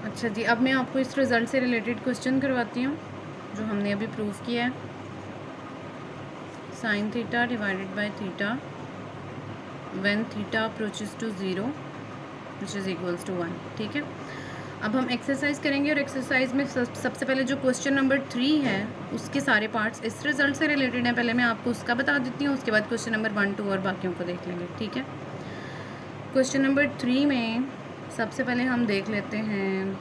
अच्छा जी, अब मैं आपको इस रिज़ल्ट से रिलेटेड क्वेश्चन करवाती हूँ जो हमने अभी प्रूव किया है। Sine theta divided by theta when theta approaches to 0 which is equals to 1। ठीक है, अब हम एक्सरसाइज करेंगे और एक्सरसाइज में सबसे पहले जो क्वेश्चन नंबर 3 है उसके सारे पार्ट्स इस रिज़ल्ट से रिलेटेड हैं। पहले मैं आपको उसका बता देती हूँ, उसके बाद क्वेश्चन नंबर 1, 2 और बाकियों को देख लेंगे। ठीक है, क्वेश्चन नंबर 3 में सबसे पहले हम देख लेते हैं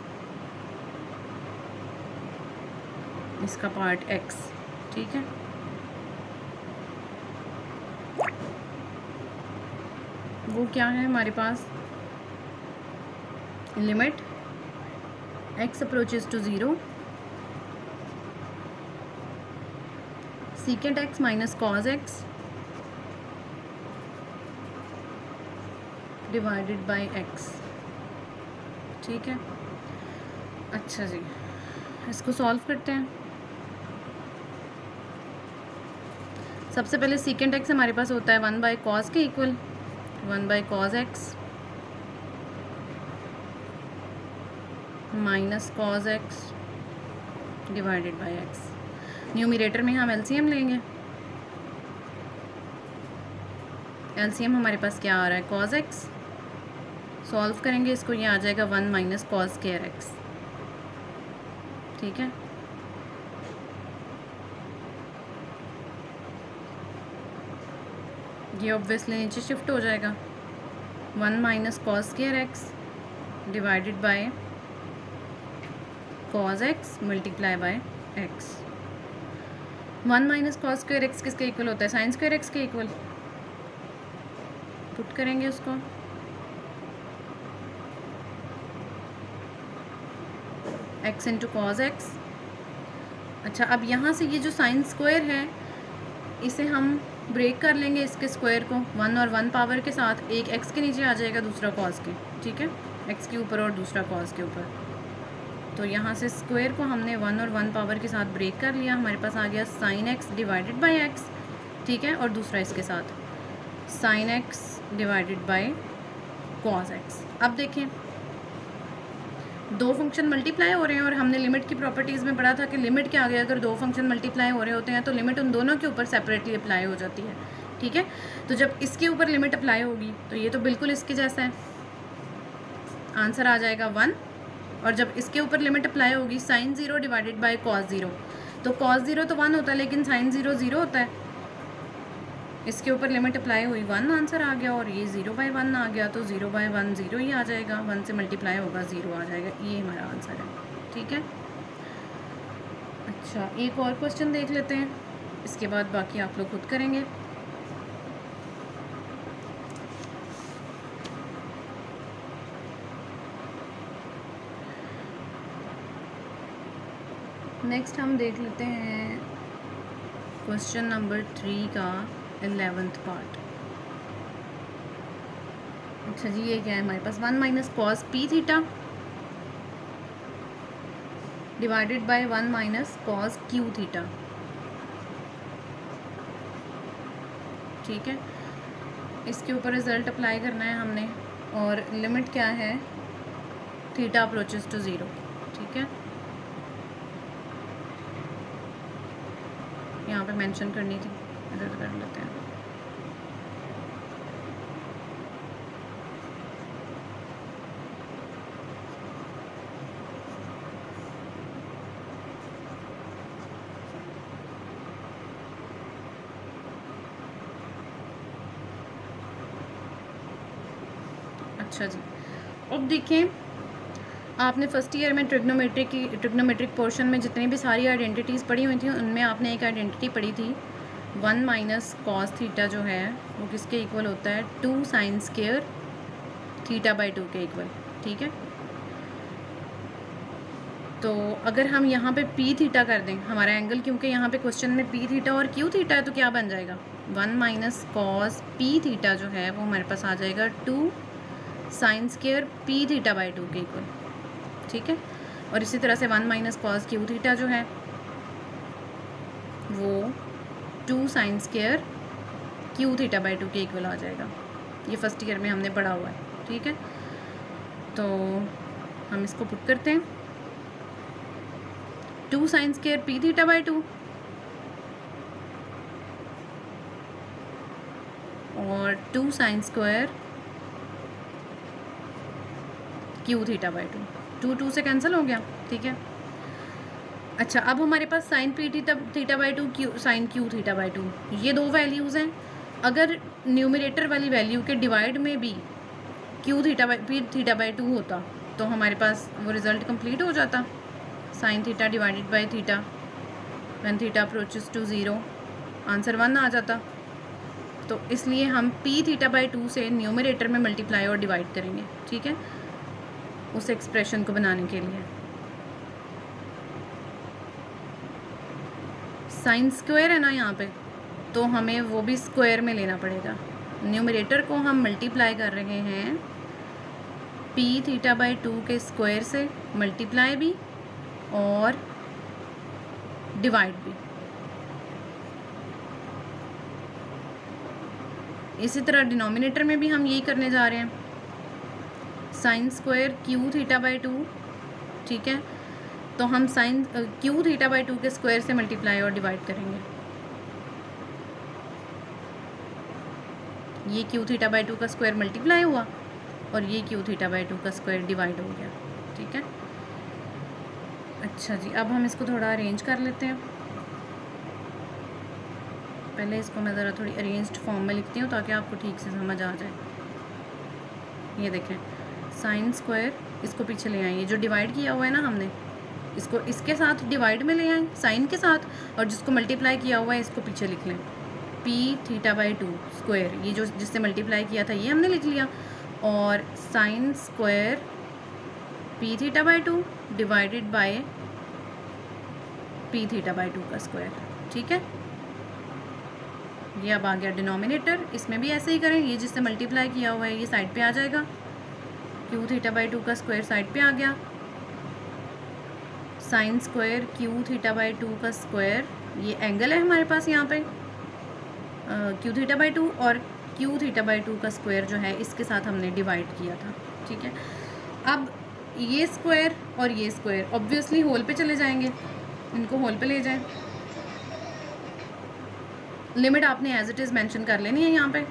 इसका पार्ट x। ठीक है, वो क्या है हमारे पास, limit x approaches to 0 secant x minus cos x divided by x। ठीक है, अच्छा जी, इसको सॉल्व करते हैं। सबसे पहले सीकेंट x हमारे पास होता है 1 बाय कॉज के equal, 1 by cos x minus cos x divided by x। Numerator में हम एलसीएम लेंगे। एलसीएम हमारे पास क्या आ रहा है, कॉज x। सॉल्व करेंगे इसको, ये आ जाएगा 1 माइनस कॉज स्क्वायर x। ठीक है, ये ऑब्वियसली नीचे शिफ्ट हो जाएगा। 1 minus cos square x divided by cos x multiply by x। 1 minus cos square x किसके इक्वल होता है, साइन स्क्वायर x के इक्वल। पुट करेंगे उसको, x इंटू कॉज x। अच्छा, अब यहाँ से ये जो साइन स्क्वायर है इसे हम ब्रेक कर लेंगे, इसके स्क्वायर को 1 और 1 पावर के साथ, एक x के नीचे आ जाएगा, दूसरा कॉज के। ठीक है, x के ऊपर और दूसरा कॉज के ऊपर। तो यहाँ से स्क्वायर को हमने 1 और 1 पावर के साथ ब्रेक कर लिया, हमारे पास आ गया sine x divided by x। ठीक है, और दूसरा इसके साथ sine x divided by cos x। अब देखें, दो फंक्शन मल्टीप्लाई हो रहे हैं और हमने लिमिट की प्रॉपर्टीज़ में पढ़ा था कि लिमिट के आगे अगर दो फंक्शन मल्टीप्लाई हो रहे होते हैं तो लिमिट उन दोनों के ऊपर सेपरेटली अप्लाई हो जाती है। ठीक है, तो जब इसके ऊपर लिमिट अप्लाई होगी तो ये तो बिल्कुल इसके जैसा है, आंसर आ जाएगा 1। और जब इसके ऊपर लिमिट अप्लाई होगी साइन 0 डिवाइडेड बाय कॉस 0, तो कॉस 0 तो 1 होता है लेकिन साइन 0 0 होता है। इसके ऊपर लिमिट अप्लाई हुई 1, आंसर आ गया, और ये 0/1 आ गया, तो 0/1 0 ही आ जाएगा, 1 से मल्टीप्लाई होगा 0 आ जाएगा, ये हमारा आंसर है। ठीक है, अच्छा एक और क्वेश्चन देख लेते हैं, इसके बाद बाकी आप लोग खुद करेंगे। नेक्स्ट हम देख लेते हैं क्वेश्चन नंबर 3 का 11th पार्ट। अच्छा जी, ये क्या है हमारे पास, 1 minus cos P theta divided bye 1 minus cos Q theta. ठीक है, इसके ऊपर रिजल्ट अप्लाई करना है हमने, और लिमिट क्या है, थीटा अप्रोचेस टू 0। ठीक है, यहाँ पे मेंशन करनी थी, इधर कर लेते हैं। अच्छा जी, अब देखें, आपने फर्स्ट ईयर में ट्रिग्नोमेट्रिक पोर्शन में जितनी भी सारी आइडेंटिटीज़ पढ़ी हुई थी उनमें आपने एक आइडेंटिटी पढ़ी थी 1 माइनस कॉस थीटा जो है वो किसके इक्वल होता है, 2 साइन स्क्वायर थीटा बाई 2 के इक्वल। ठीक है, तो अगर हम यहाँ पे पी थीटा कर दें हमारा एंगल, क्योंकि यहाँ पे क्वेश्चन में पी थीटा और क्यू थीटा है, तो क्या बन जाएगा, 1 माइनस कॉस पी थीटा जो है वो हमारे पास आ जाएगा 2 sine square P theta by 2 के इक्वल। ठीक है, और इसी तरह से 1 माइनस कॉस क्यू थीटा जो है वो 2 sine square Q theta by 2 के इक्वल आ जाएगा। ये फर्स्ट ईयर में हमने पढ़ा हुआ है। ठीक है, तो हम इसको पुट करते हैं, 2 sine square P theta by 2 और 2 sine square Q theta by 2, 2 से कैंसिल हो गया, ठीक है। अच्छा, अब हमारे पास sine p theta by 2 q sine q theta by 2, ये दो वैल्यूज़ हैं। अगर न्यूमरेटर वाली वैल्यू के डिवाइड में भी Q theta by p theta by 2 होता तो हमारे पास वो रिज़ल्ट कंप्लीट हो जाता, sine theta divided by theta when theta approaches to 0, answer 1 आ जाता। तो इसलिए हम पी थीटा बाई 2 से न्यूमरेटर में मल्टीप्लाई और डिवाइड करेंगे, ठीक है, उस एक्सप्रेशन को बनाने के लिए। साइन स्क्वायर है ना यहाँ पे, तो हमें वो भी स्क्वायर में लेना पड़ेगा। न्यूमरेटर को हम मल्टीप्लाई कर रहे हैं पी थीटा बाई 2 के स्क्वायर से, मल्टीप्लाई भी और डिवाइड भी। इसी तरह डिनोमिनेटर में भी हम यही करने जा रहे हैं, sine square Q theta by 2, ठीक है। तो हम साइन क्यू थीटा बाई 2 के स्क्वायर से मल्टीप्लाई और डिवाइड करेंगे। ये क्यू थीटा बाई 2 का स्क्वायर मल्टीप्लाई हुआ और ये क्यू थीटा बाई 2 का स्क्वायर डिवाइड हो गया, ठीक है। अच्छा जी, अब हम इसको थोड़ा अरेंज कर लेते हैं। पहले इसको मैं ज़रा थोड़ी अरेंज्ड फॉर्म में लिखती हूँ ताकि आपको ठीक से समझ आ जाए। ये देखें, साइन स्क्वायर, इसको पीछे ले आएंगे, जो डिवाइड किया हुआ है ना हमने, इसको इसके साथ डिवाइड में ले आए साइन के साथ, और जिसको मल्टीप्लाई किया हुआ है इसको पीछे लिख लें, पी थीटा बाई 2 स्क्वायर, ये जो जिससे मल्टीप्लाई किया था ये हमने लिख लिया, और sine square P theta by 2 divided by p theta by 2 का स्क्वायर, ठीक है। ये अब आ गया डिनोमिनेटर, इसमें भी ऐसे ही करें, ये जिससे मल्टीप्लाई किया हुआ है ये साइड पे आ जाएगा, क्यू थीटा बाई 2 का स्क्वायर साइड पे आ गया, sine square Q theta by 2 का स्क्वायर, ये एंगल है हमारे पास यहाँ पे क्यू थीटा बाई 2, और क्यू थीटा बाई 2 का स्क्वायर जो है इसके साथ हमने डिवाइड किया था, ठीक है। अब ये स्क्वायर और ये स्क्वायर ऑब्वियसली होल पे चले जाएंगे, इनको होल पे ले जाएं। लिमिट आपने एज इट इज़ मेंशन कर लेनी है यहाँ पे,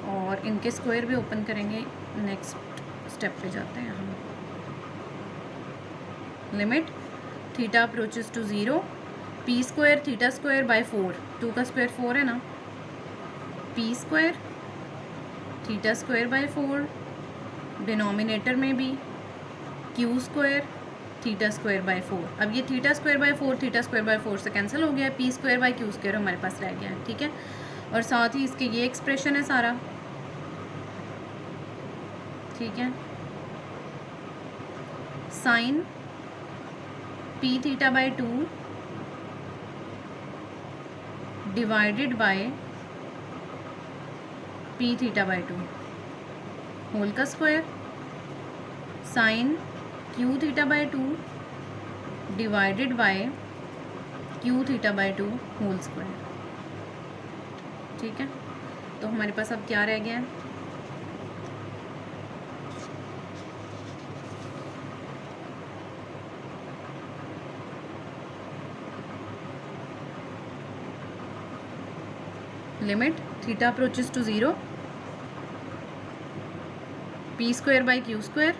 और इनके स्क्वायर भी ओपन करेंगे। नेक्स्ट स्टेप पे जाते हैं हम। Limit theta approaches to 0, p square theta square by 4, 2 का स्क्वायर 4 है ना, p square theta square by 4, denominator में भी q square theta square by 4। अब ये theta square by 4 theta square by 4 से कैंसिल हो गया है, p square by q square हमारे पास रह गया है, ठीक है। और साथ ही इसके ये एक्सप्रेशन है सारा, ठीक है, sine p theta by 2 divided by p theta by 2 whole का square, sine q theta by 2 divided by q theta by 2 whole square, ठीक है। तो हमारे पास अब क्या रह गया है, limit theta approaches to 0, p square by q square,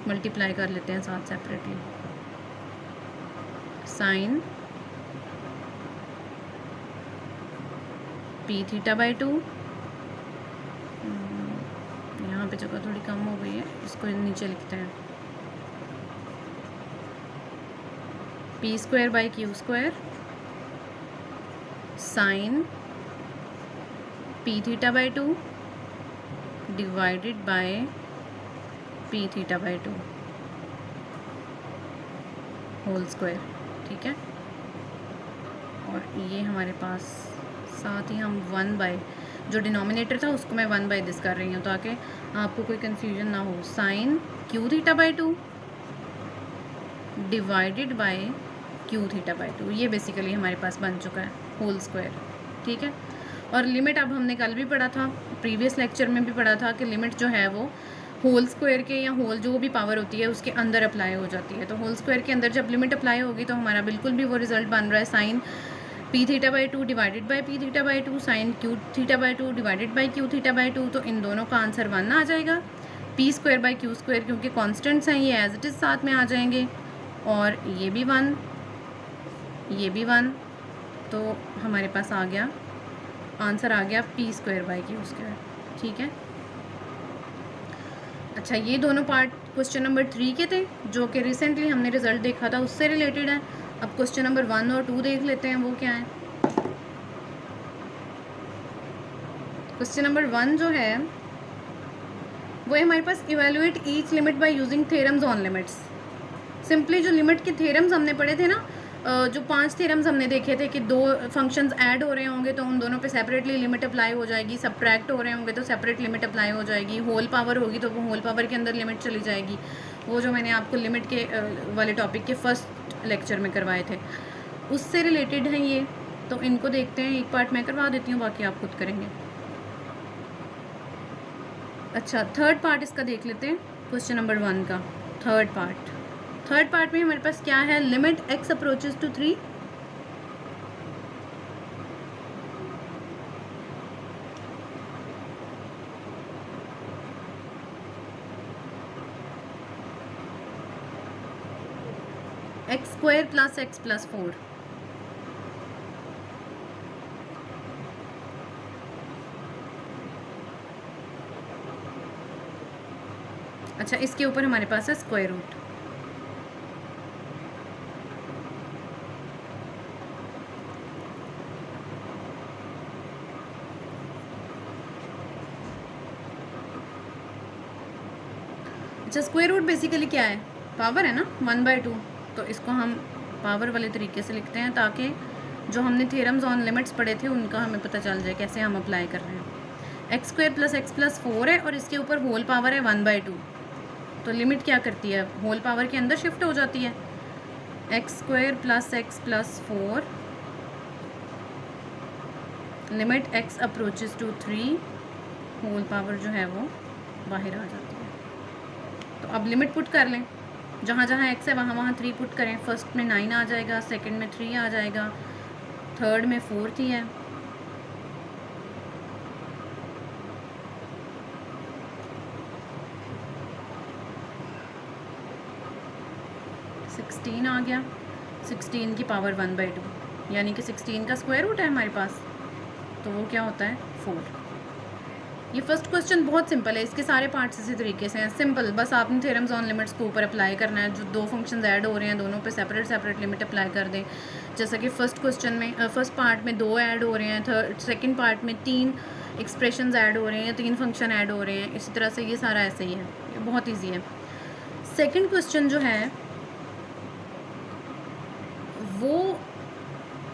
multiply कर लेते हैं साथ separately, sine p theta by 2, यहाँ पे जगह थोड़ी कम हो गई है, इसको नीचे लिखते हैं, p square by q square, sine p theta by 2 divided by p theta by 2 whole square, ठीक है। और ये हमारे पास साथ ही हम 1 बाय, जो डिनोमिनेटर था उसको मैं 1 बाय दिस कर रही हूँ ताकि आपको कोई कंफ्यूजन ना हो, sine q theta by 2 divided by q theta by 2, ये बेसिकली हमारे पास बन चुका है होल स्क्वायर। ठीक है। और लिमिट अब हमने कल भी पढ़ा था, प्रीवियस लेक्चर में भी पढ़ा था कि लिमिट जो है वो होल स्क्वायर के या होल जो भी पावर होती है उसके अंदर अप्लाई हो जाती है। तो होल स्क्वायर के अंदर जब लिमिट अप्लाई होगी तो हमारा बिल्कुल भी वो रिजल्ट बन रहा है sine p theta by 2 divided by p theta by 2 sine q theta by 2 divided by q theta by 2। तो इन दोनों का आंसर 1 आ जाएगा। P square by q square क्योंकि कॉन्स्टेंट्स हैं ये एज इट इज़ साथ में आ जाएंगे, और ये भी 1, ये भी 1। तो हमारे पास आ गया आंसर, आ गया P square by q square. ठीक है। अच्छा, ये दोनों पार्ट क्वेश्चन नंबर 3 के थे जो कि रिसेंटली हमने रिजल्ट देखा था उससे रिलेटेड है। अब क्वेश्चन नंबर 1 और 2 देख लेते हैं वो क्या है। क्वेश्चन नंबर 1 जो है वो है हमारे पास evaluate each limit by using theorems on limits. Simply जो लिमिट के थ्योरम्स हमने पढ़े थे ना, जो 5 थ्योरम्स हमने देखे थे कि 2 फंक्शंस ऐड हो रहे होंगे तो उन दोनों पे सेपरेटली लिमिट अप्लाई हो जाएगी, सब्ट्रैक्ट हो रहे होंगे तो सेपरेट लिमिट अप्लाई हो जाएगी, होल पावर होगी तो वो होल पावर के अंदर लिमिट चली जाएगी। वो जो मैंने आपको लिमिट के वाले टॉपिक के फर्स्ट लेक्चर में करवाए थे उससे रिलेटेड हैं ये। तो इनको देखते हैं, एक पार्ट मैं करवा देती हूँ, बाकी आप खुद करेंगे। अच्छा, थर्ड पार्ट इसका देख लेते हैं क्वेश्चन नंबर 1 का। थर्ड पार्ट में हमारे पास क्या है, limit x approaches to 3 x square plus x plus 4। अच्छा, इसके ऊपर हमारे पास है स्क्वायर रूट। अच्छा, स्क्वायर रूट बेसिकली क्या है, पावर है ना, 1/2। तो इसको हम पावर वाले तरीके से लिखते हैं ताकि जो हमने थ्योरम्स ऑन लिमिट्स पढ़े थे उनका हमें पता चल जाए कैसे हम अप्लाई कर रहे हैं। x square plus x plus 4 है और इसके ऊपर होल पावर है 1/2। तो लिमिट क्या करती है, होल पावर के अंदर शिफ्ट हो जाती है। x square plus x plus 4 limit x approaches to 3, whole power जो है वो बाहर आ जाती है। तो अब लिमिट पुट कर लें, जहाँ जहाँ x है वहाँ वहाँ 3 पुट करें। फर्स्ट में 9 आ जाएगा, सेकंड में 3 आ जाएगा, थर्ड में 4 ही है। सिक्सटीन आ गया, 16 की पावर 1/2 यानी कि 16 का स्क्वायर रूट है हमारे पास, तो वो क्या होता है 4। ये फर्स्ट क्वेश्चन बहुत सिंपल है, इसके सारे पार्ट्स इसी तरीके से हैं, सिंपल। बस आपने थ्योरम्स ऑन लिमिट्स को ऊपर अप्लाई करना है। जो 2 फंक्शंस ऐड हो रहे हैं दोनों पे सेपरेट लिमिट अप्लाई कर दें। जैसा कि फर्स्ट क्वेश्चन में फर्स्ट पार्ट में 2 ऐड हो रहे हैं, सेकंड पार्ट में 3 एक्सप्रेशंस ऐड हो रहे हैं, 3 फंक्शन ऐड हो रहे हैं। इसी तरह से ये सारा ऐसे ही है, ये बहुत ईजी है। सेकेंड क्वेश्चन जो है वो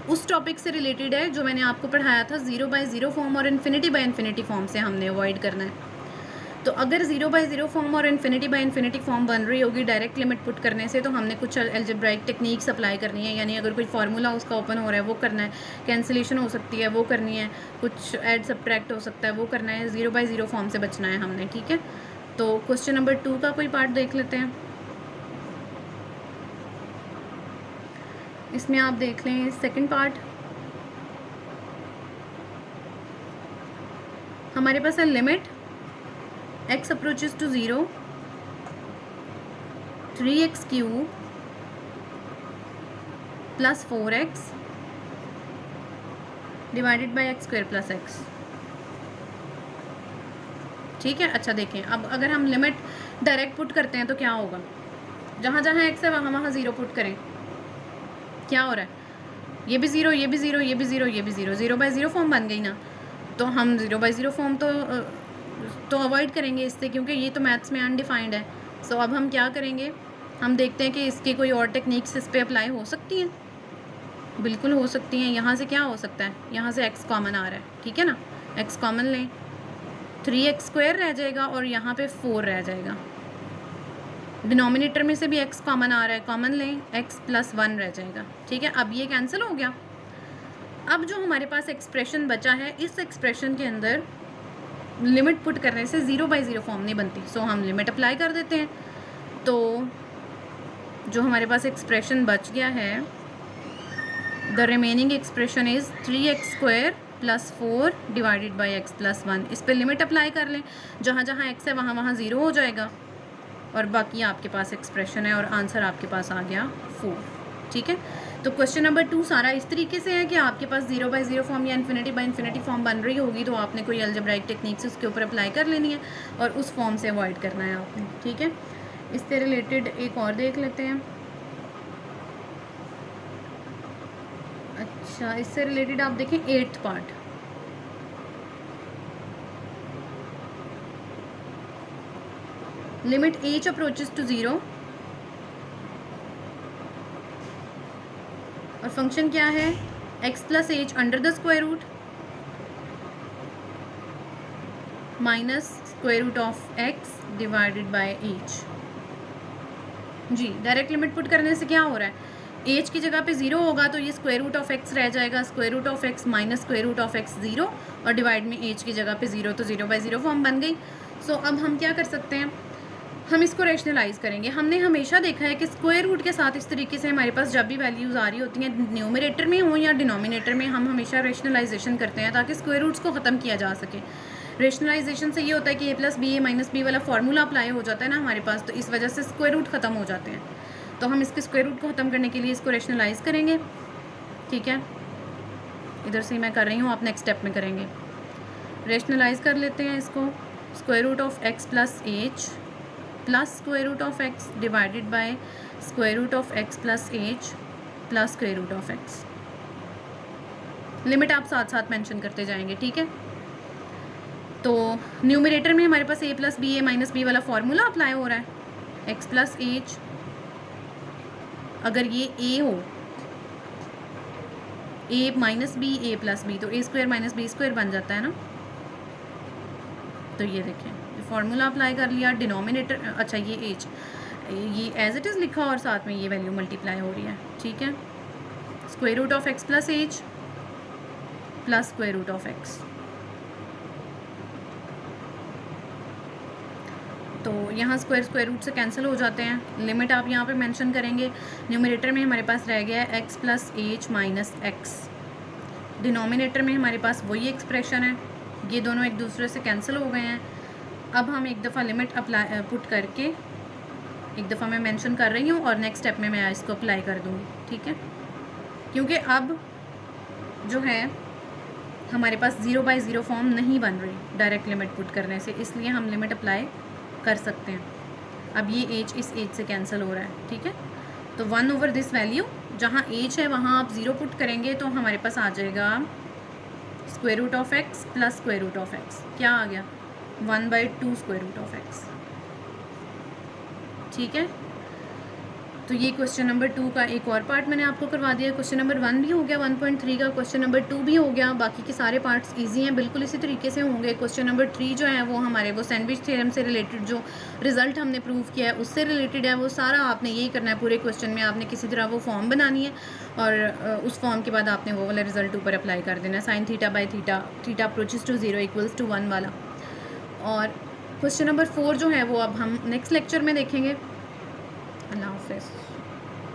उस टॉपिक से रिलेटेड है जो मैंने आपको पढ़ाया था, 0/0 फॉर्म और इन्फिनिटी बाय इन्फिनिटी फॉर्म से हमने अवॉइड करना है। तो अगर 0/0 फॉर्म और इन्फिनिटी बाय इन्फिनिटी फॉर्म बन रही होगी डायरेक्ट लिमिट पुट करने से, तो हमने कुछ अलजेब्राइक टेक्निक्स अप्लाई करनी है। यानी अगर कोई फार्मूला उसका ओपन हो रहा है वो करना है, कैंसिलेशन हो सकती है वो करनी है, कुछ ऐड सब्ट्रैक्ट हो सकता है वो करना है। 0/0 फॉर्म से बचना है हमने, ठीक है। तो क्वेश्चन नंबर 2 का कोई पार्ट देख लेते हैं। इसमें आप देख लें सेकंड पार्ट, हमारे पास है limit x approaches to 0 3x cube plus 4x divided by x square plus x, ठीक है। अच्छा देखें, अब अगर हम लिमिट डायरेक्ट पुट करते हैं तो क्या होगा, जहाँ जहाँ x है वहाँ वहाँ 0 पुट करें, क्या हो रहा है, ये भी 0, ये भी 0, ये भी 0, ये भी 0, 0/0 फॉर्म बन गई ना। तो हम 0/0 फॉर्म तो अवॉइड करेंगे इससे, क्योंकि ये तो मैथ्स में अनडिफाइंड है। सो अब हम क्या करेंगे, हम देखते हैं कि इसकी कोई और टेक्निक्स इस पर अप्लाई हो सकती हैं। बिल्कुल हो सकती हैं। यहाँ से क्या हो सकता है, यहाँ से x कॉमन आ रहा है, ठीक है ना, x कॉमन लें, 3x स्क्वायर रह जाएगा और यहाँ पे 4 रह जाएगा। डिनोमिनेटर में से भी x कॉमन आ रहा है, कॉमन लें, x प्लस 1 रह जाएगा, ठीक है। अब ये कैंसिल हो गया। अब जो हमारे पास एक्सप्रेशन बचा है, इस एक्सप्रेशन के अंदर लिमिट पुट करने से 0/0 फॉर्म नहीं बनती, सो हम लिमिट अप्लाई कर देते हैं। तो जो हमारे पास एक्सप्रेशन बच गया है, the remaining expression is 3x² + 4 divided by x + 1। इस पर लिमिट अप्लाई कर लें, जहाँ जहाँ x है वहाँ वहाँ 0 हो जाएगा और बाकी आपके पास एक्सप्रेशन है और आंसर आपके पास आ गया 4। ठीक है, तो क्वेश्चन नंबर 2 सारा इस तरीके से है कि आपके पास 0/0 फॉर्म या ∞/∞ फॉर्म बन रही होगी, तो आपने कोई अलजेब्राइक टेक्निक से उसके ऊपर अप्लाई कर लेनी है और उस फॉर्म से अवॉइड करना है आपने। ठीक है, इससे रिलेटेड एक और देख लेते हैं। अच्छा, इससे रिलेटेड आप देखें 8th part. Limit h approaches to 0 और फंक्शन क्या है, x + h under the square root minus square root of x divided by h। जी, डायरेक्ट लिमिट पुट करने से क्या हो रहा है, h की जगह पे 0 होगा तो ये स्क्वायर रूट ऑफ x रह जाएगा, square root of x minus square root of x 0 और डिवाइड में h की जगह पे 0, तो 0/0 फॉर्म बन गई। सो अब हम क्या कर सकते हैं, हम इसको रैशनलाइज करेंगे। हमने हमेशा देखा है कि स्क्वायर रूट के साथ इस तरीके से हमारे पास जब भी वैल्यूज़ आ रही होती हैं, न्यूमरेटर में हो या डिनोमिनेटर में, हम हमेशा रैशनलाइजेशन करते हैं ताकि स्क्वायर रूट्स को ख़त्म किया जा सके। रैशनलाइजेशन से ये होता है कि a + b a - b वाला फार्मूला अप्लाई हो जाता है ना हमारे पास, तो इस वजह से स्क्वायर रूट ख़त्म हो जाते हैं। तो हम इसके स्क्वायर रूट को ख़त्म करने के लिए इसको रैशनलाइज करेंगे। ठीक है, इधर से मैं कर रही हूँ, आप नेक्स्ट स्टेप में करेंगे। रैशनलाइज कर लेते हैं इसको, square root of x + h plus square root of x divided by square root of x + h plus square root of x। Limit आप साथ साथ मेंशन करते जाएंगे। ठीक है, तो न्यूमरेटर में हमारे पास a + b a - b वाला फार्मूला अप्लाई हो रहा है, x + h, अगर ये a हो, a - b a + b, तो a² - b² बन जाता है ना। तो ये देखें, फार्मूला अप्लाई कर लिया, डिनोमिनेटर, अच्छा ये h, ये एज इट इज़ लिखा और साथ में ये वैल्यू मल्टीप्लाई हो रही है। ठीक है, square root of x + h plus square root of x। तो यहाँ स्क्वायर रूट से कैंसिल हो जाते हैं। लिमिट आप यहाँ पे मेंशन करेंगे। न्यूमरेटर में हमारे पास रह गया है x + h - x, डिनोमिनेटर में हमारे पास वही एक्सप्रेशन है, ये दोनों एक दूसरे से कैंसिल हो गए हैं। अब हम एक दफ़ा लिमिट अप्लाई पुट करके, एक दफ़ा मैं मेंशन कर रही हूँ और नेक्स्ट स्टेप में मैं इसको अप्लाई कर दूँगी। ठीक है, क्योंकि अब जो है हमारे पास 0/0 फॉर्म नहीं बन रही डायरेक्ट लिमिट पुट करने से, इसलिए हम लिमिट अप्लाई कर सकते हैं। अब ये h इस h से कैंसिल हो रहा है। ठीक है, तो 1/this वैल्यू, जहाँ h है वहाँ आप 0 पुट करेंगे तो हमारे पास आ जाएगा square root of x plus square root of x। क्या आ गया, 1/2 स्क्वायर रूट ऑफ x। ठीक है, तो ये क्वेश्चन नंबर 2 का एक और पार्ट मैंने आपको करवा दिया। क्वेश्चन नंबर 1 भी हो गया 1.3 का, क्वेश्चन नंबर 2 भी हो गया। बाकी के सारे पार्ट्स इजी हैं, बिल्कुल इसी तरीके से होंगे। क्वेश्चन नंबर 3 जो है वो हमारे वो सैंडविच थ्योरम से रिलेटेड जो रिजल्ट हमने प्रूव किया है उससे रिलेटेड है। वो सारा आपने यही करना है, पूरे क्वेश्चन में आपने किसी तरह वो फॉर्म बनानी है और उस फॉर्म के बाद आपने वो वाला रिजल्ट ऊपर अप्लाई कर देना है, sin θ/θ, θ अप्रोचेस टू 0 = 1 वाला। और क्वेश्चन नंबर 4 जो है वो अब हम नेक्स्ट लेक्चर में देखेंगे। अल्लाह हाफ़िज़।